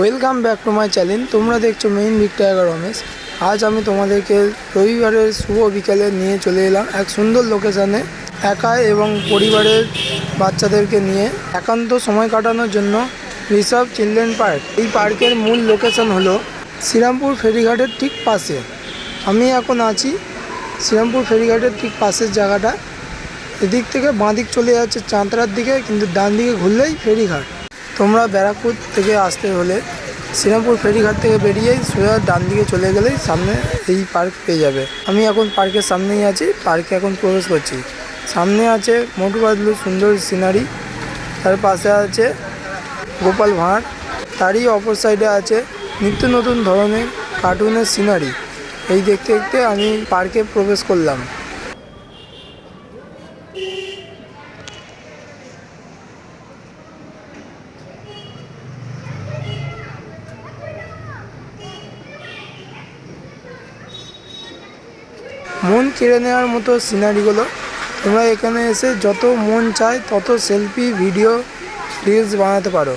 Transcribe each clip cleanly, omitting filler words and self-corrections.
Welcome back to my channel. তোমরা দেখছো main Victor Ramesh. আজ আমি তোমাদেরকে রবিবারের শুভ বিকেলে নিয়ে চলে এলাম এক সুন্দর লোকেশানে, একা এবং পরিবারের বাচ্চাদেরকে নিয়ে একান্ত সময় কাটানোর জন্য ঋষভ চিলড্রেন পার্ক। এই পার্কের মূল লোকেশন হলো শ্রীরামপুর ফেরিঘাটের ঠিক পাশে। আমি এখন আছি শ্রীরামপুর ফেরিঘাটের ঠিক পাশের জায়গাটা। এদিক থেকে বাঁদিক চলে যাচ্ছে চাঁতরার দিকে, কিন্তু ডান দিকে ঘুরলেই ফেরিঘাট। তোমরা ব্যারাকপুর থেকে আসতে হলে শ্রীরামপুর ফেরিঘাট থেকে বেরিয়েই সোজা ডান দিকে চলে গেলেই সামনে এই পার্ক পেয়ে যাবে। আমি এখন পার্কের সামনেই আছি, পার্কে এখন প্রবেশ করছি। সামনে আছে মোটু পাতলু সুন্দর সিনারি, তার পাশে আছে গোপাল ভাঁড়, তারই অপর সাইডে আছে নিত্য নতুন ধরনের কার্টুনের সিনারি। এই দেখতে দেখতে আমি পার্কে প্রবেশ করলাম। মন কেড়ে নেওয়ার মতো সিনারিগুলো। তোমরা এখানে এসে যত মন চায় তত সেলফি, ভিডিও, রিলস বানাতে পারো।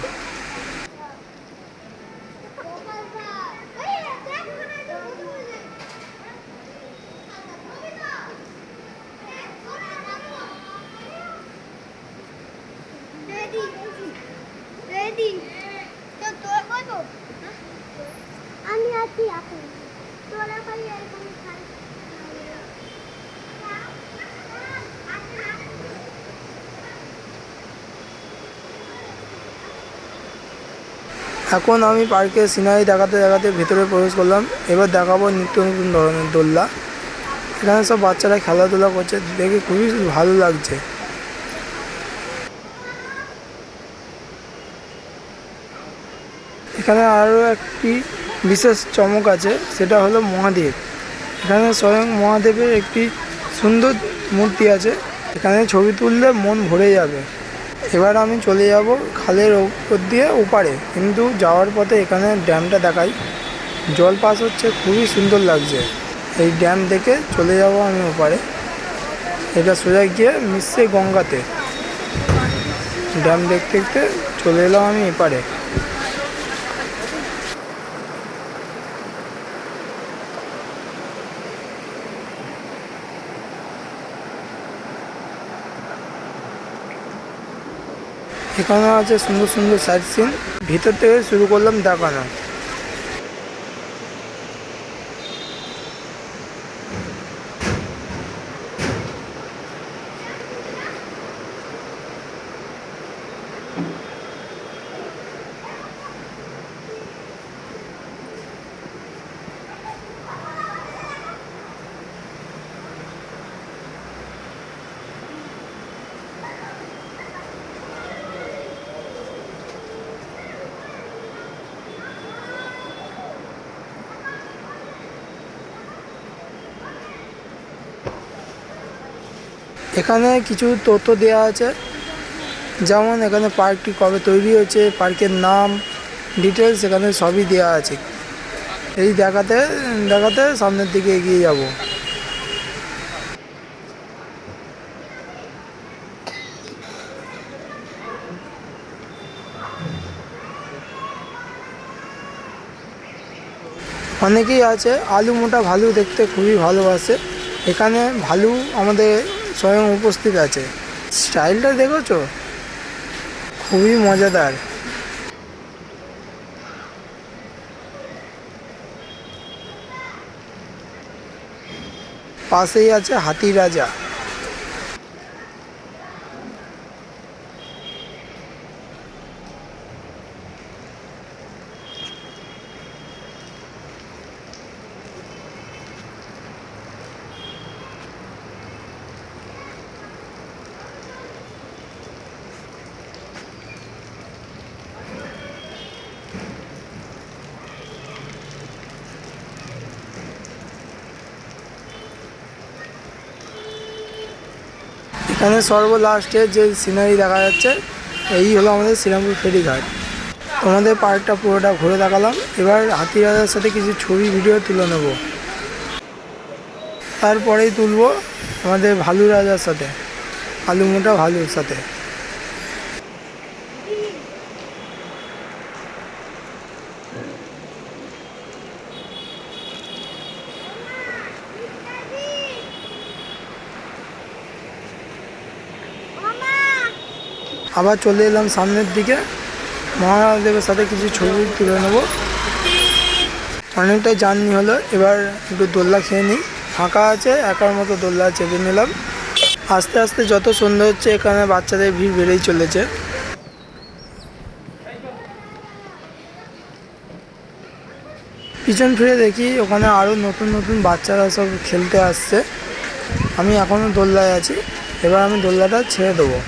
আমি আছি এখন তোরা ভাই এরকম খাই। এখন আমি পার্কের সিনারি দেখাতে দেখাতে ভেতরে প্রবেশ করলাম। এবার দেখাবো নিত্য নতুন ধরনের দোলনা। এখানে সব বাচ্চারা খেলাধুলা করছে, দেখে খুবই ভালো লাগছে। এখানে আরও একটি বিশেষ চমক আছে, সেটা হলো মহাদেব। এখানে স্বয়ং মহাদেবের একটি সুন্দর মূর্তি আছে। এখানে ছবি তুললে মন ভরে যাবে। এবার আমি চলে যাব খালের উপর দিয়ে ওপারে, কিন্তু যাওয়ার পথে এখানে ড্যামটা দেখাই। জল পাস হচ্ছে, খুবই সুন্দর লাগছে। এই ড্যাম দেখে চলে যাব আমি ওপারে। এটা সোজা গিয়ে মিশছে গঙ্গাতে। ড্যাম দেখতে দেখতে চলে এলাম আমি এপারে। এখানে আছে সুন্দর সুন্দর সাইট সিন। ভিতর থেকে শুরু করলাম দেখানো। এখানে কিছু তথ্য দেওয়া আছে, যেমন এখানে পার্কটি কবে তৈরি হয়েছে, পার্কের নাম, ডিটেলস এখানে সবই দেওয়া আছে। এই দেখাতে দেখাতে সামনের দিকে এগিয়ে যাব। অনেকেই আছে আলু মোটা ভালু দেখতে খুবই ভালোবাসে। এখানে ভালু আমাদের স্বয়ং উপস্থিত আছে। স্টাইলটা দেখেছো, খুবই মজাদার। পাশেই আছে হাতি রাজা। এখানে সর্বলাস্টে যে সিনারি দেখা যাচ্ছে, এই হলো আমাদের শ্রীরামপুর ফেরিঘাট। তোমাদের পার্কটা পুরোটা ঘুরে দেখালাম। এবার হাতি রাজার সাথে কিছু ছবি ভিডিও তুলে নেব, তারপরেই তুলবো আমাদের ভালু রাজার সাথে, আলু মোটা ভালুর সাথে। আবার চলে এলাম সামনের দিকে, মহাদেবের সাথে কিছু ছবি তুলে নেবো। অনেকটাই জার্নি হলো, এবার একটু দোলনা খেয়ে নিই। ফাঁকা আছে, একার মতো দোলনা চেপে নিলাম। আস্তে আস্তে যত সন্ধ্যা হচ্ছে এখানে বাচ্চাদের ভিড় বেড়েই চলেছে। পিছন ফিরে দেখি ওখানে আরও নতুন নতুন বাচ্চারা সব খেলতে আসছে। আমি এখনও দোলনায় আছি, এবার আমি দোলনাটা ছেড়ে দেবো।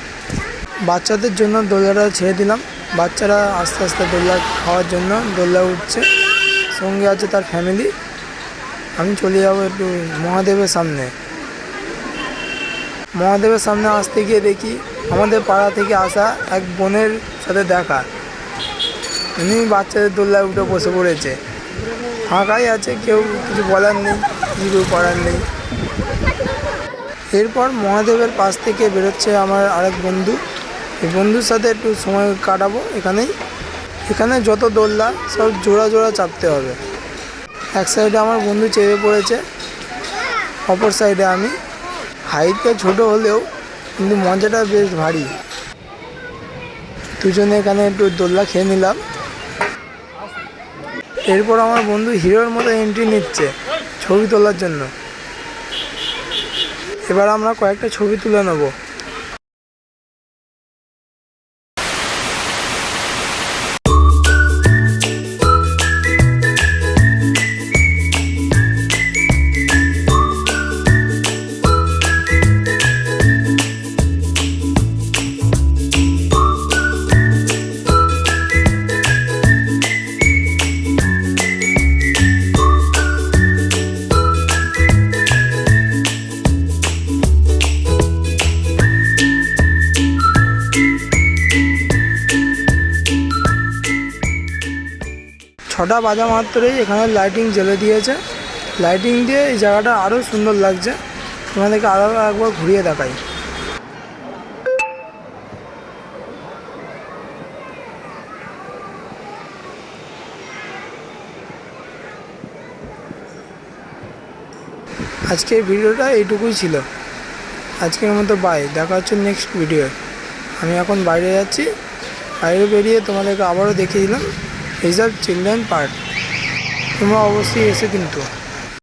বাচ্চাদের জন্য দোলনাটা ছেড়ে দিলাম। বাচ্চারা আস্তে আস্তে দোলনা খাওয়ার জন্য দোলনা উঠছে, সঙ্গে আছে তার ফ্যামিলি। আমি চলে যাবো একটু মহাদেবের সামনে। মহাদেবের সামনে আসতে গিয়ে দেখি আমাদের পাড়া থেকে আসা এক বোনের সাথে দেখা। উনি বাচ্চাদের দোলনায় উঠে বসে পড়েছে। ফাঁকাই আছে, কেউ কিছু বলার নেই, কিছু করার নেই। এরপর মহাদেবের পাশ থেকে বেরোচ্ছে আমার আরেক বন্ধু। এই বন্ধুর সাথে একটু সময় কাটাবো এখানেই। এখানে যত দোলনা সব জোড়া জোড়া চাপতে হবে। এক সাইডে আমার বন্ধু চেপে পড়েছে, অপর সাইডে আমি। হাইটটা ছোট হলেও কিন্তু মজাটা বেশ ভারী। দুজনে এখানে একটু দোলনা খেয়ে নিলাম। এরপর আমার বন্ধু হিরোর মতো এন্ট্রি নিচ্ছে ছবি তোলার জন্য। এবার আমরা কয়েকটা ছবি তুলে নেব। ছটা বাজা মাত্রই এখানে লাইটিং জ্বেলে দিয়েছে। লাইটিং দিয়ে এই জায়গাটা আরও সুন্দর লাগছে। তোমাদেরকে আরও একবার ঘুরিয়ে দেখাই। আজকের ভিডিওটা এইটুকুই ছিল। আজকের মতো বাই, দেখা হচ্ছে নেক্সট ভিডিও। আমি এখন বাইরে যাচ্ছি। বাইরে বেরিয়ে তোমাদেরকে আবারও দেখিয়ে দিলাম এইসব চিলড্রেন পার্ক। তোমরা অবশ্যই এসে কিন্তু